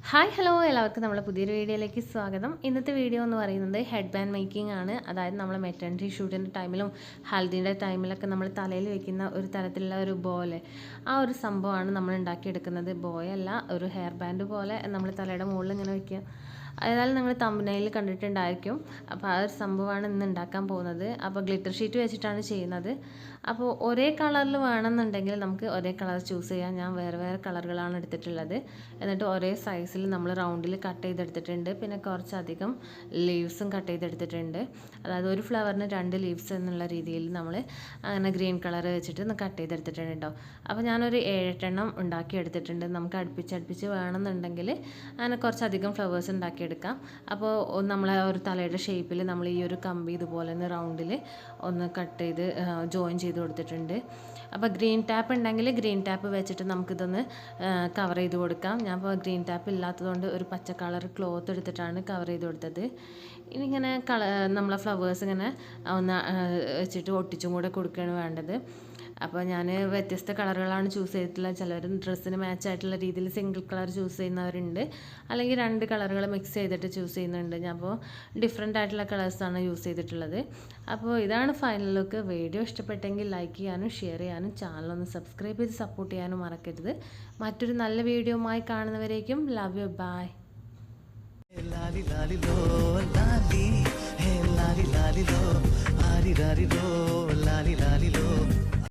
Hi hello എല്ലാവർക്കും നമ്മളെ പുതിയൊരു വീഡിയോയിലേക്ക് സ്വാഗതം. ഇന്നത്തെ വീഡിയോ എന്ന് പറയുന്നത് ഹെഡ് ബാൻഡ് മേക്കിംഗ് ആണ്. അതായത് നമ്മൾ മെറ്റർണിറ്റി ഷൂട്ടിൻ്റെ ടൈമിലും ഹൽദിൻ്റെ ടൈമിലൊക്കെ നമ്മൾ തലയിൽ വെക്കുന്ന ഒരു തരത്തിലുള്ള ഒരു ബോലെ ആ ഒരു സംഭവമാണ് നമ്മൾ ഉണ്ടാക്കിയെടുക്കുന്നത്. ബോയല്ല, ഒരു ഹെയർ ബാൻഡ് പോലെ നമ്മൾ തലയുടെ മുകളിൽ ഇങ്ങനെ വെക്കുക. ഏതായാലും നിങ്ങൾ തമ്പനയിൽ കണ്ടിട്ടുണ്ടായിരിക്കും. അപ്പോൾ ആ ഒരു സംഭവമാണ് ഇന്ന് ഉണ്ടാക്കാൻ പോകുന്നത്. അപ്പോൾ ഗ്ലിറ്റർ ഷീറ്റ് വെച്ചിട്ടാണ് ചെയ്യുന്നത്. അപ്പോൾ ഒരേ കളറിൽ വേണമെന്നുണ്ടെങ്കിൽ നമുക്ക് ഒരേ കളർ ചൂസ് ചെയ്യാം. ഞാൻ വേറെ വേറെ കളറുകളാണ് എടുത്തിട്ടുള്ളത്. എന്നിട്ട് ഒരേ സൈസിൽ നമ്മൾ റൗണ്ടിൽ കട്ട് ചെയ്തെടുത്തിട്ടുണ്ട്. പിന്നെ കുറച്ചധികം ലീവ്സും കട്ട് ചെയ്തെടുത്തിട്ടുണ്ട്. അതായത് ഒരു ഫ്ലവറിന് 2 ലീവ്സ് എന്നുള്ള രീതിയിൽ നമ്മൾ അങ്ങനെ ഗ്രീൻ കളർ വെച്ചിട്ട് കട്ട് ചെയ്തെടുത്തിട്ടുണ്ട് കേട്ടോ. അപ്പോൾ ഞാനൊരു 7-8 ഉണ്ടാക്കി എടുത്തിട്ടുണ്ട്. നമുക്ക് അടുപ്പിച്ച് വേണമെന്നുണ്ടെങ്കിൽ അങ്ങനെ കുറച്ചധികം ഫ്ലവേഴ്സ് ഉണ്ടാക്കിയെടുക്കാം. അപ്പോൾ നമ്മളെ ഒരു തലയുടെ ഷേപ്പിൽ നമ്മൾ ഈ ഒരു കമ്പി ഇതുപോലെ ഒന്ന് റൗണ്ടിൽ ഒന്ന് കട്ട് ചെയ്ത് ജോയിൻ ചെയ്ത് കൊടുത്തിട്ടുണ്ട്. അപ്പോൾ ഗ്രീൻ ടാപ്പ് ഉണ്ടെങ്കിൽ ഗ്രീൻ ടാപ്പ് വെച്ചിട്ട് നമുക്കിതൊന്ന് കവർ ചെയ്ത് കൊടുക്കാം. ഞാൻ ഇപ്പോൾ ഗ്രീൻ ടാപ്പ് ഇല്ലാത്തതുകൊണ്ട് ഒരു പച്ച കളർ ക്ലോത്ത് എടുത്തിട്ടാണ് കവർ ചെയ്ത് കൊടുത്തത്. ഇനി ഇങ്ങനെ നമ്മളെ ഫ്ലവേഴ്സ് ഇങ്ങനെ ഒന്ന് വെച്ചിട്ട് ഒട്ടിച്ചും കൂടെ കൊടുക്കുകയാണ് വേണ്ടത്. അപ്പോൾ ഞാൻ വ്യത്യസ്ത കളറുകളാണ് ചൂസ് ചെയ്തിട്ടുള്ളത്. ചിലർ ഡ്രസ്സിന് മാച്ച് ആയിട്ടുള്ള രീതിയിൽ സിംഗിൾ കളർ ചൂസ് ചെയ്യുന്നവരുണ്ട്, അല്ലെങ്കിൽ 2 കളറുകൾ മിക്സ് ചെയ്തിട്ട് ചൂസ് ചെയ്യുന്നുണ്ട്. ഞാൻ അപ്പോൾ ഡിഫറെൻ്റ് ആയിട്ടുള്ള കളേഴ്സാണ് യൂസ് ചെയ്തിട്ടുള്ളത്. അപ്പോൾ ഇതാണ് ഫൈനൽ ലുക്ക്. വീഡിയോ ഇഷ്ടപ്പെട്ടെങ്കിൽ ലൈക്ക് ചെയ്യാനും ഷെയർ ചെയ്യാനും ചാനലൊന്ന് സബ്സ്ക്രൈബ് ചെയ്ത് സപ്പോർട്ട് ചെയ്യാനും മറക്കരുത്. മറ്റൊരു നല്ല വീഡിയോയുമായി കാണുന്നവരേക്കും ലവ് യു, ബൈ. लाली लाली लो लाली हे लाली लाली लो आरी लाली लो लाली लाली लो